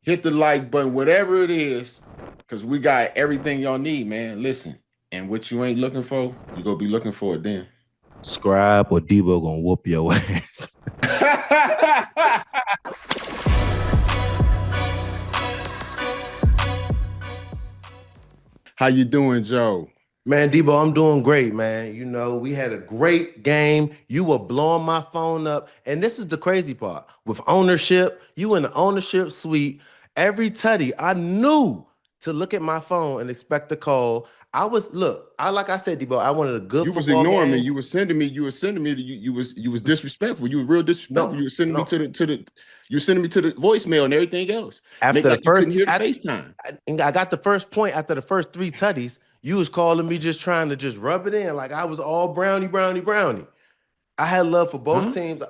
hit the like button, whatever it is, because we got everything y'all need, man. Listen, and what you ain't looking for, you gonna be looking for it then. Scribe or Deebo gonna whoop your ass. How you doing, Joe? Man, Deebo, I'm doing great, man. You know, we had a great game. You were blowing my phone up. And this is the crazy part. With ownership, you in the ownership suite. Every tutty, I knew to look at my phone and expect a call. Like I said, Deebo, I wanted a good You was football ignoring me. game. You was sending me. You was sending me. You was disrespectful. You were real disrespectful. No, You were sending me no. to the. You were sending me to the voicemail and everything else. Make After the like you couldn't first, hear the FaceTime. I got the first point after the first three tutties. You was calling me just trying to just rub it in like I was all brownie, brownie, brownie. I had love for both Huh? teams.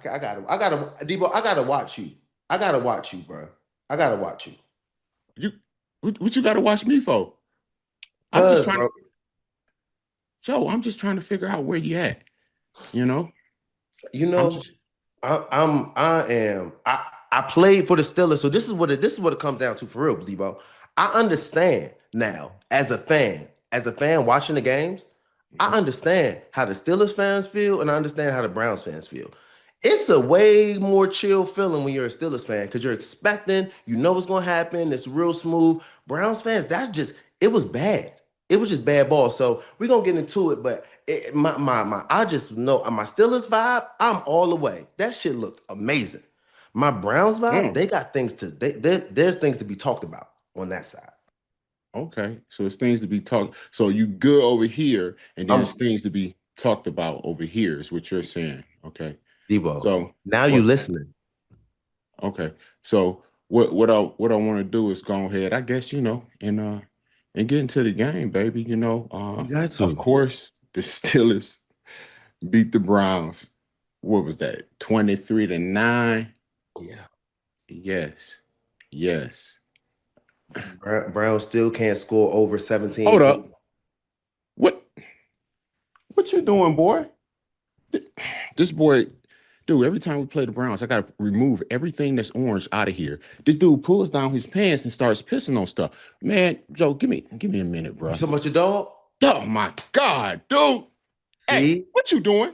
Debo, I gotta watch you. I gotta watch you, bro. I gotta watch you. You what you got to watch me for? I'm just Cause, trying to, bro, Joe. I'm just trying to figure out where you at. You know. you I'm know, just. I played for the Steelers, so this is what it comes down to for real, Debo. I understand now as a fan watching the games. I understand how the Steelers fans feel, and I understand how the Browns fans feel. It's a way more chill feeling when you're a Steelers fan because you're expecting, you know what's going to happen. It's real smooth. Browns fans, it was bad. It was just bad ball. So we're gonna get into it, but I just know my Steelers vibe. I'm all the way. That shit looked amazing. My Browns vibe, Mm, they got things to. There's things to be talked about on that side. okay, so it's things to be talked. So you good over here, and then it's I'm things to be talked about over here. Is what you're saying? Okay. Debo. So Now you what? listening? Okay. So what I want to do is go ahead, I guess, and get into the game, baby. You got Of to. course, the Steelers beat the Browns. What was that? 23-9. Yeah. Yes. Yes. Brown still can't score over 17 Hold points. up. What what you doing, boy? This boy, dude, every time we play the Browns, I gotta remove everything that's orange out of here. This dude pulls down his pants and starts pissing on stuff. Man, Joe, give me a minute, You bro. talking about your dog? Oh my God, dude. Hey, See, what you doing?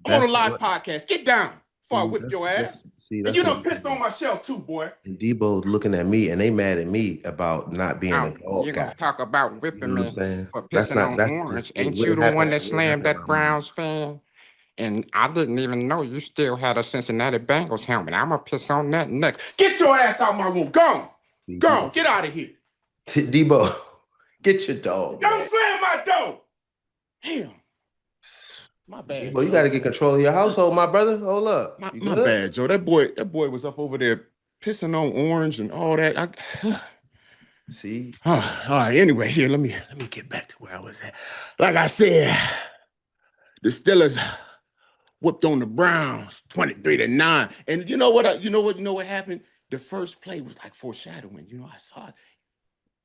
I'm on that's a the live one. podcast. Get down before I See, whip your ass. And that's you what done I'm pissed on saying. my shelf too, boy. And Debo's looking at me, and they mad at me about not being a Oh, dog you gonna guy. talk about You whipping know what I'm me saying? for That's pissing not. on That's orange? just it. Ain't you Wouldn't the one happen. that It wouldn't slammed happen that around me. Browns fan? And I didn't even know you still had a Cincinnati Bengals helmet. I'ma piss on that next. Get your ass out my room. Gone. See, Gone. Get out of here. Debo, get your dog, Don't man. slam my door. Damn. My bad, Debo, you got to Joe. get control of your household, my brother. Hold up. My, You my good? bad, Joe. That boy was up over there pissing on orange and all that. See, All right. Anyway, here, let me get back to where I was at. Like I said, the Steelers whooped on the Browns 23-9. And you know what happened? The first play was like foreshadowing. I saw it.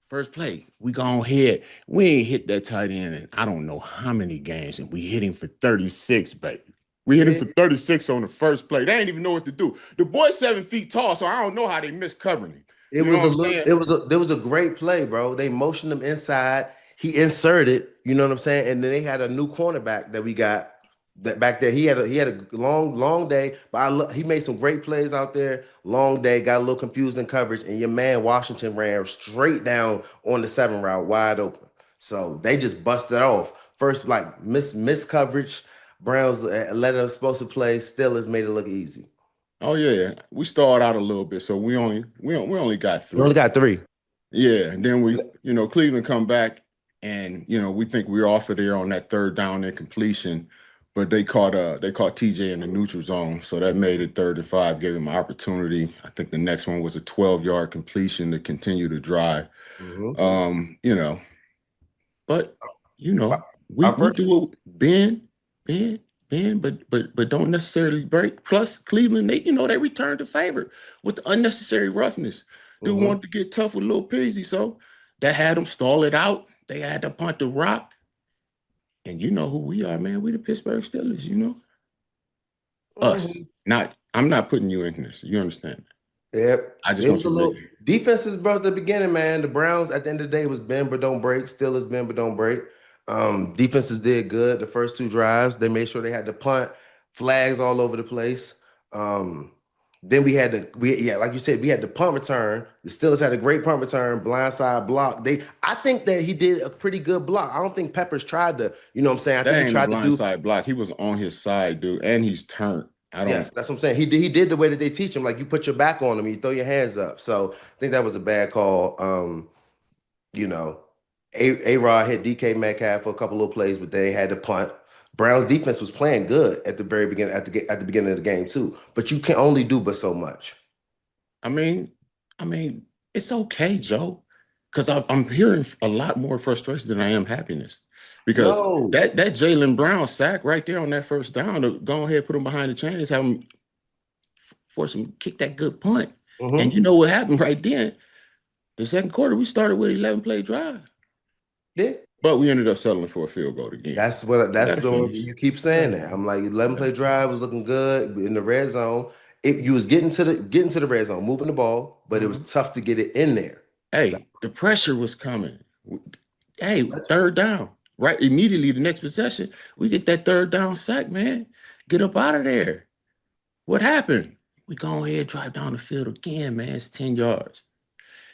First play, we gone ahead. We ain't hit that tight end in I don't know how many games, and we hit him for 36, baby. We hit him yeah, for 36 on the first play. They ain't even know what to do. The boy's 7 feet tall, so I don't know how they missed covering him. it You know was what a I'm look. saying? There was a great play, bro. They motioned him inside. He inserted. You know what I'm saying? And then they had a new cornerback that we got. That back there, he had a long day, but he made some great plays out there. Long day, got a little confused in coverage, and your man Washington ran straight down on the 7 route, wide open. So they just busted off. First, like miss coverage. Browns let us supposed to play. Steelers made it look easy. Oh yeah, we stalled out a little bit, so we only got We only three. got three. Yeah, and then Cleveland come back, and we think we're off of there on that third down incompletion, but they caught TJ in the neutral zone, so that made it 3rd and 5, gave him an opportunity. I think the next one was a 12-yard completion to continue to drive. Mhm. Um, you know, but Our we first, do what bend, bend, but don't necessarily break. Plus, Cleveland, they returned the favor with the unnecessary roughness. Dude mhm. wanted to get tough with Lil Peasy, so that had them stall it out. They had to punt the rock. And you know who we are, man. We the Pittsburgh Steelers, us. Mhm. I'm not putting you in this. You understand? Yep. I just It want was a you to make little defenses, bro, at the beginning, man. The Browns at the end of the day was bend but don't break. Steelers bend but don't break. Defenses did good the first two drives. They made sure they had the punt, flags all over the place. Then like you said, we had the punt return. The Steelers had a great punt return, blindside block. I think that he did a pretty good block. I don't think Peppers tried to, you know what I'm saying? I that think he ain't a tried to do. blindside block. He was on his side, dude, and he's turned. I don't. Yes, that's what I'm saying. He did the way that they teach him, like you put your back on him, you throw your hands up. So I think that was a bad call. You know, A-Rod hit DK Metcalf for a couple of plays, but they had to punt. Browns defense was playing good at the very beginning, at the beginning of the game too. But you can only do but so much. I mean, it's okay, Joe, because I'm hearing a lot more frustration than I am happiness. Because No. that Jaylen Brown sack right there on that first down to go ahead, put him behind the chains, have him force him to kick that good punt. And you know what happened right then? The second quarter, we started with 11-play drive. Yeah. But we ended up settling for a field goal again. That's what you keep saying that. I'm like 11-play drive was looking good in the red zone. You was getting to the red zone, moving the ball, but it was tough to get it in there. Hey, the pressure was coming. Hey, third down. Right immediately the next possession, we get that third down sack, man. Get up out of there. What happened? We go ahead, drive down the field again, man. It's 10 yards.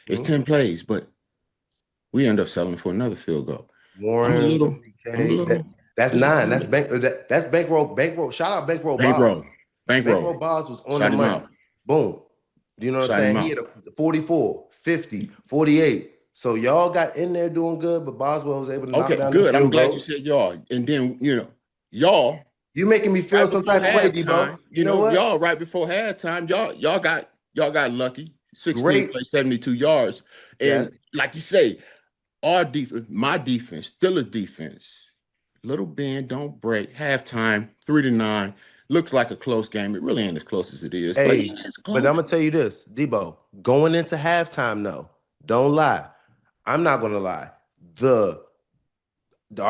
It's 10 plays, but we end up settling for another field goal. Warren, I'm a little that's 9. That's bankroll. Shout out Bankroll Bobs. Bankroll Bobs was on the money. Boom. Do you know what I'm saying? He had a 44, 50, 48. So y'all got in there doing good, but Boswell was able to knock down the field I'm glad goal. you said y'all. And then, y'all. You making me feel some type of way, Deebo. You know what? Y'all right before halftime, y'all got lucky. 16 plays, 72 yards. And like you say, our defense, my defense, Steelers defense, little bend, don't break, halftime, 3-9. Looks like a close game. It really ain't as close as it is. Hey, but it's close. But I'm gonna tell you this, Deebo, going into halftime, though, don't lie. I'm not gonna lie. Our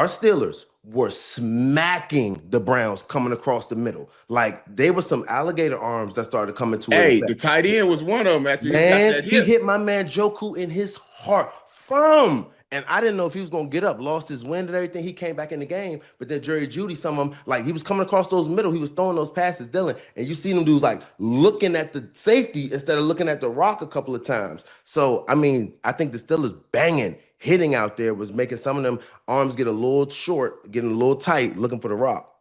Steelers were smacking the Browns coming across the middle. Like they were some alligator arms that started coming to it. Hey, the tight end was one of them after he got that hit. He hit my man Joku in his heart from. And I didn't know if he was gonna get up, lost his wind and everything. He came back in the game, but then Jerry Jeudy, some of them, like he was coming across those middle, he was throwing those passes, Dylan, and you see them dudes like looking at the safety instead of looking at the rock a couple of times. So I mean, I think the Steelers banging, hitting out there was making some of them arms get a little short, getting a little tight, looking for the rock.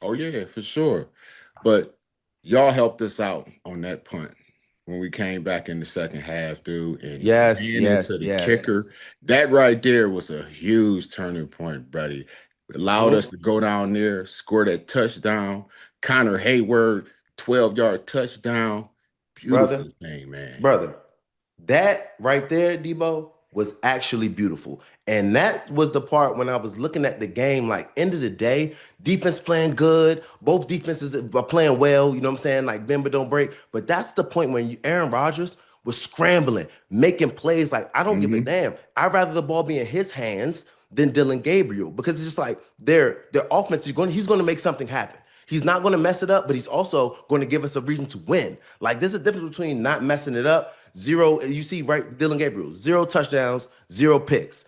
Oh yeah, for sure. But y'all helped us out on that punt when we came back in the second half, dude. And into the kicker. That right there was a huge turning point, buddy. It allowed us to go down there, score that touchdown. Connor Hayward, 12-yard touchdown. Beautiful thing, man. Brother, that right there, Deebo, was actually beautiful. And that was the part when I was looking at the game, like end of the day, defense playing good. Both defenses are playing well, you know what I'm saying? Like bend but don't break. But that's the point when Aaron Rodgers was scrambling, making plays like, I don't give a damn. I'd rather the ball be in his hands than Dylan Gabriel because it's just like their offense, he's going to make something happen. He's not going to mess it up, but he's also going to give us a reason to win. Like there's a difference between not messing it up. 0, you see, right, Dylan Gabriel, 0 touchdowns, 0 picks.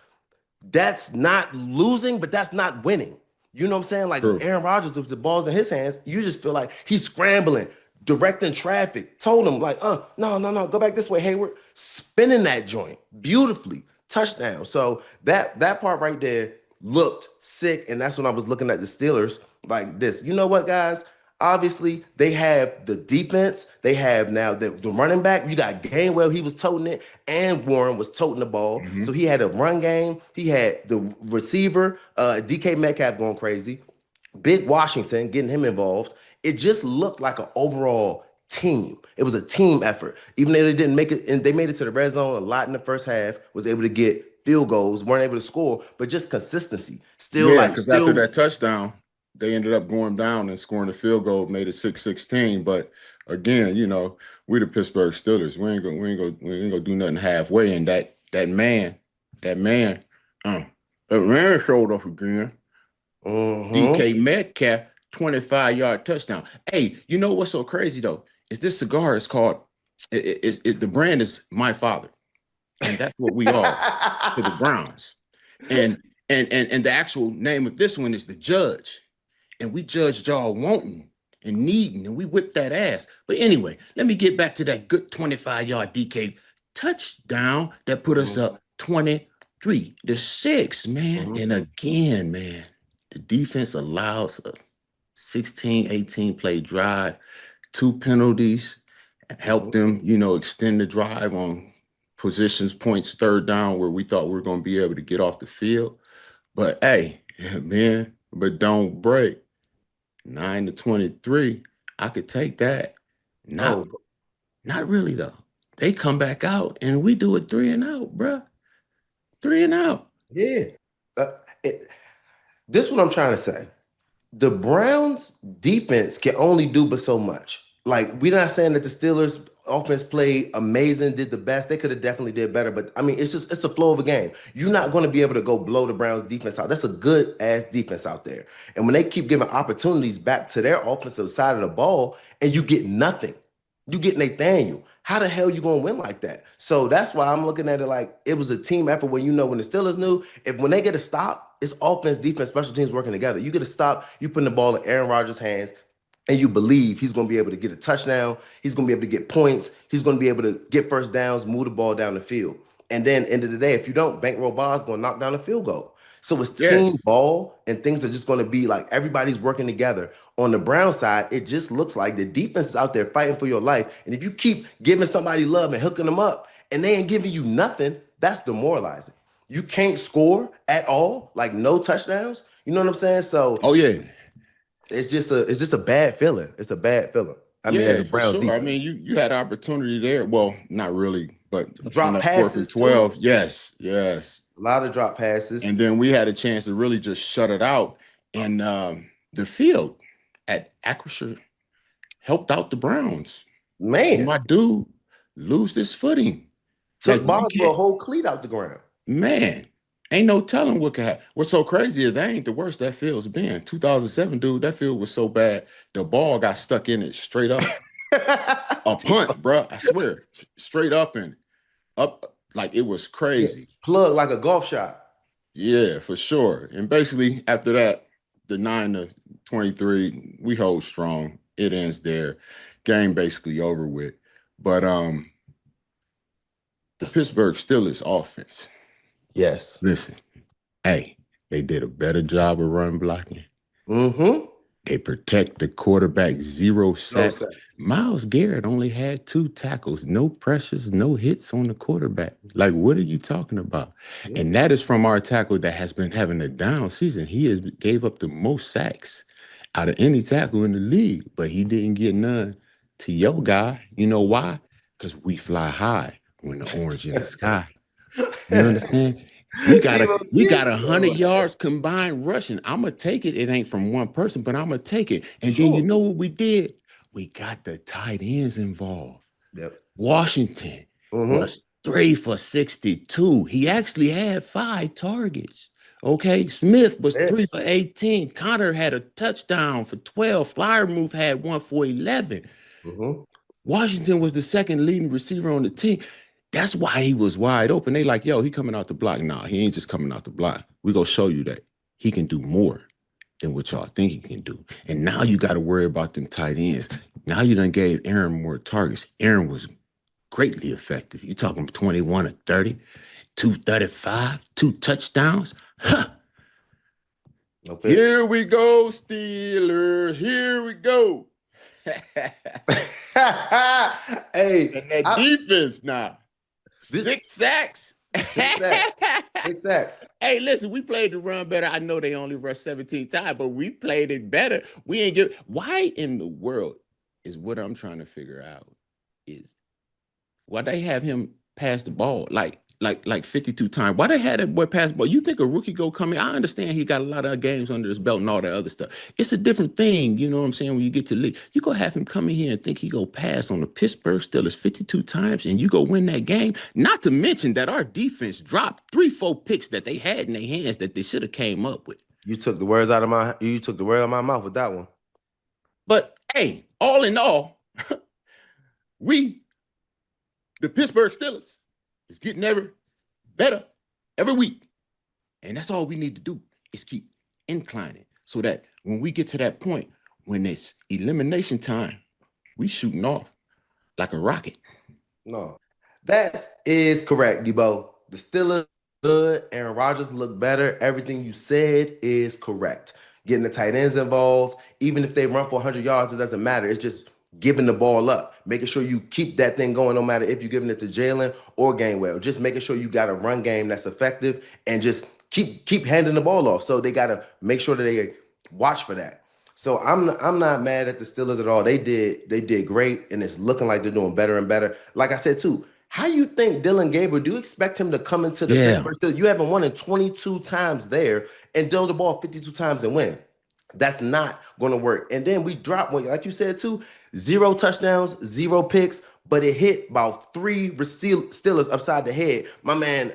That's not losing, but that's not winning. You know what I'm saying? Like Aaron Rodgers, if the ball's in his hands, you just feel like he's scrambling, directing traffic. Told him like, no, go back this way, Hayward. Spinning that joint beautifully, touchdown. So that part right there looked sick, and that's when I was looking at the Steelers like this. You know what, guys? Obviously, they have the defense. They have now the running back. You got Gainwell. He was toting it, and Warren was toting the ball. So he had a run game. He had the receiver, DK Metcalf going crazy. Big Washington getting him involved. It just looked like an overall team. It was a team effort. Even though they didn't make it, and they made it to the red zone a lot in the first half, was able to get field goals, weren't able to score, but just consistency. Because after that touchdown, they ended up going down and scoring a field goal, made it 6-16. But again, we the Pittsburgh Steelers. We ain't gonna do nothing halfway. And that man showed up again. DK Metcalf, 25-yard touchdown. Hey, you know what's so crazy though? Is this cigar is called The brand is my father, and that's what we are to the Browns. And the actual name of this one is the Judge, and we judged y'all wanting and needing, and we whipped that ass. But anyway, let me get back to that good 25-yard DK touchdown that put us up 23-6, man. And again, man, the defense allows a 16, 18 play drive, 2 penalties, helped them, extend the drive on positions, points, third down, where we thought we were going to be able to get off the field. But hey, man, but don't break. 9-23, I could take that. Not really though. They come back out and we do it 3 and out, bro. 3 and out. Yeah. This is what I'm trying to say. The Browns defense can only do but so much. Like, we're not saying that the Steelers offense played amazing, did the best. They could have definitely did better. But I mean, it's a flow of a game. You're not going to be able to go blow the Browns defense out. That's a good ass defense out there. And when they keep giving opportunities back to their offensive side of the ball and you get nothing, you get Nathaniel. How the hell you gonna win like that? So that's why I'm looking at it like it was a team effort. When when the Steelers knew when they get a stop, it's offense, defense, special teams working together. You get a stop, you putting the ball in Aaron Rodgers' hands, and you believe he's gonna be able to get a touchdown. He's gonna be able to get points. He's gonna be able to get first downs, move the ball down the field. And then end of the day, if you don't, Bankroll Bob's gonna knock down a field goal. So it's team ball, and things are just going to be like everybody's working together. On the Brown side, it just looks like the defense is out there fighting for your life. And if you keep giving somebody love and hooking them up and they ain't giving you nothing, that's demoralizing. You can't score at all, like no touchdowns. You know what I'm saying? So, it's just a bad feeling. It's a bad feeling. I mean, as a Browns sure. defense. I mean, you had opportunity there. Well, not really, but drop passes. 12. Yes. A lot of drop passes. And then we had a chance to really just shut it out. And the field at Acrisure helped out the Browns. Man. My dude lose this footing. Took Boswell a whole cleat out the ground. Man, ain't no telling what could happen. What's so crazy is that ain't the worst that field's been. 2007, dude, that field was so bad, the ball got stuck in it straight up. A punt, bro. I swear. Straight up and up. Like, it was crazy. Plug like a golf shot. Yeah, for sure. And basically, after that, the 9-23, we hold strong. It ends there. Game basically over with. But the Pittsburgh Steelers offense. Yes. Listen, hey, they did a better job of run blocking. They protect the quarterback, 0 sacks. Myles Garrett only had 2 tackles, no pressures, no hits on the quarterback. Like, what are you talking about? Yeah. And that is from our tackle that has been having a down season. He has gave up the most sacks out of any tackle in the league, but he didn't get none to your guy. You know why? Because we fly high when the orange in the sky. You understand? We got 100 yards combined rushing. I'm going to take it. It ain't from one person, but I'm going to take it. And then you know what we did? We got the tight ends involved. Washington was 3 for 62. He actually had 5 targets. Okay. Smith was 3 for 18. Connor had a touchdown for 12. Flyermuth had 1 for 11. Washington was the second leading receiver on the team. That's why he was wide open. They like, yo, he coming out the block. Nah, he ain't just coming out the block. We gonna show you that he can do more than what y'all think he can do. And now you got to worry about them tight ends. Now you done gave Aaron more targets. Aaron was greatly effective. You talking 21 or 30, 235, 2 touchdowns. Huh. Okay. Here we go, Steelers. Here we go. Hey, and that defense now. 6 sacks. 6 sacks. Hey, listen, we played the run better. I know they only rushed 17 times, but we played it better. We ain't get. Why in the world is what I'm trying to figure out is why they have him pass the ball like 52 times. Why they had that boy pass the ball? You think a rookie go come in? I understand he got a lot of games under his belt and all that other stuff. It's a different thing, you know what I'm saying, when you get to the league. You go have him come in here and think he go pass on the Pittsburgh Steelers 52 times and you go win that game. Not to mention that our defense dropped 3-4 picks that they had in their hands that they should have came up with. You took the words out of my mouth with that one. But hey, all in all, we The Pittsburgh Steelers is getting better every week. And that's all we need to do is keep inclining so that when we get to that point, when it's elimination time, we shooting off like a rocket. No, that is correct, Deebo. The Steelers good. Aaron Rodgers looked better. Everything you said is correct. Getting the tight ends involved, even if they run for 100 yards, it doesn't matter. It's just giving the ball up, making sure you keep that thing going, no matter if you're giving it to Jalen or Gainwell. Just making sure you got a run game that's effective and just keep handing the ball off. So they got to make sure that they watch for that. So I'm not mad at the Steelers at all. They did great, and it's looking like they're doing better and better. Like I said too, how you think Dylan Gabriel? Do you expect him to come into the Pittsburgh Steelers? You haven't won it 22 times there and throw the ball 52 times and win. That's not going to work. And then we dropped one, like you said too, 0 touchdowns, 0 picks, but it hit about 3 Steelers upside the head. My man,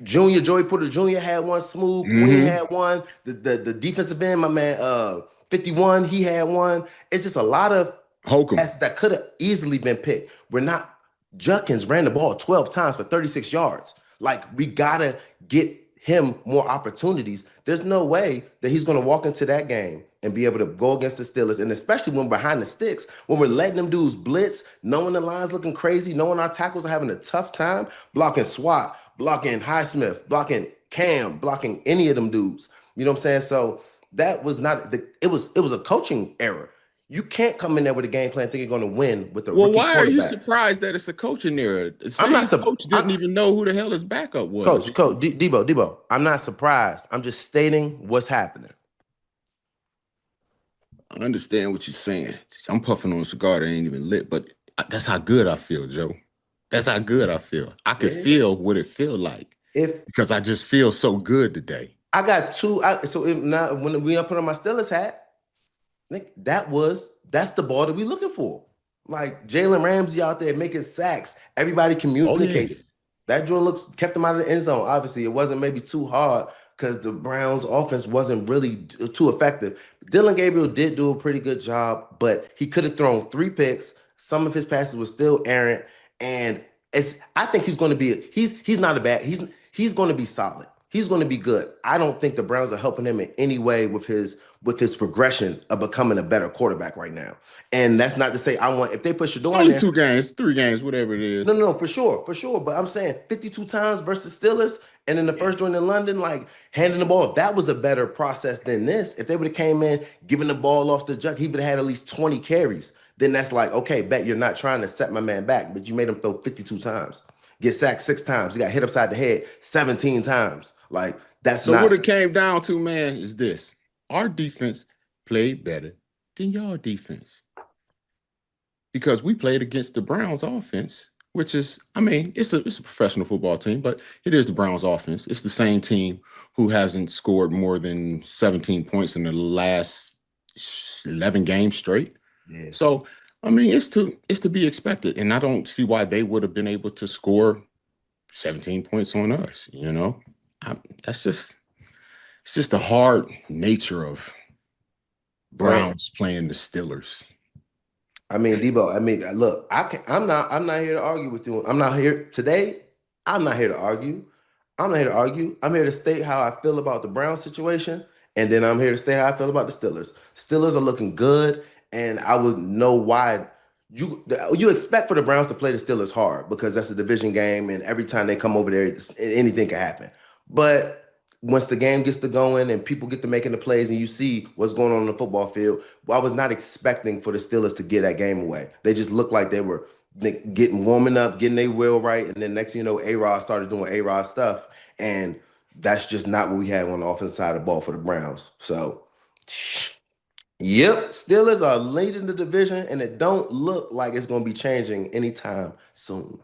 Joey Porter Jr. had one. Smooth Queen had one. The defensive end, my man, 51, he had one. It's just a lot of passes that could have easily been picked. We're not. Judkins ran the ball 12 times for 36 yards. Like, we gotta get him more opportunities. There's no way that he's going to walk into that game and be able to go against the Steelers, and especially when behind the sticks, when we're letting them dudes blitz, knowing the line's looking crazy, knowing our tackles are having a tough time blocking Swat, blocking Highsmith, blocking Cam, blocking any of them dudes. You know what I'm saying? So that was not it was a coaching error. You can't come in there with a game plan thinking you're going to win with the rookie quarterback. Why are you surprised that it's a coaching error? I'm not coach didn't even know who the hell his backup was. Coach, Deebo, I'm not surprised. I'm just stating what's happening. I understand what you're saying. I'm puffing on a cigar that ain't even lit, but that's how good I feel, Joe. That's how good I feel. I could feel what it feel like because I just feel so good today. I got 2. When we put on my Steelers hat, that's the ball that we looking for. Like Jalen Ramsey out there making sacks. Everybody communicated. That drill kept them out of the end zone. Obviously, it wasn't maybe too hard because the Browns' offense wasn't really too effective. Dylan Gabriel did do a pretty good job, but he could have thrown 3 picks. Some of his passes were still errant, and I think he's going to be he's not a bad he's going to be solid. He's going to be good. I don't think the Browns are helping him in any way with his progression of becoming a better quarterback right now. And that's not to say if they put Shador in there, 2 games, 3 games, whatever it is. No, for sure. But I'm saying 52 times versus Steelers, and in the first joint in London, like handing the ball, that was a better process than this. If they would have came in, giving the ball off the Juck, he would have had at least 20 carries. Then that's like, okay, bet you're not trying to set my man back, but you made him throw 52 times. Get sacked 6 times. He got hit upside the head 17 times. Like, that's not. So what it came down to, man, is this. Our defense played better than your defense. Because we played against the Browns offense, which is, I mean, it's a professional football team, but it is the Browns offense. It's the same team who hasn't scored more than 17 points in the last 11 games straight. Yeah. So, I mean, it's to be expected. And I don't see why they would have been able to score 17 points on us, you know? It's just the hard nature of Browns playing the Steelers. I mean, Deebo, look, I'm not here to argue with you. I'm not here today. I'm not here to argue. I'm here to state how I feel about the Browns situation, and then I'm here to state how I feel about the Steelers. Steelers are looking good, and I would know why you expect for the Browns to play the Steelers hard because that's a division game, and every time they come over there, anything can happen. But once the game gets to going and people get to making the plays and you see what's going on the football field, I was not expecting for the Steelers to get that game away. They just looked like they were warming up, getting their will right, and then next thing you know, A-Rod started doing A-Rod stuff, and that's just not what we had on the offensive side of the ball for the Browns. So, yep, Steelers are leading the division, and it don't look like it's going to be changing anytime soon.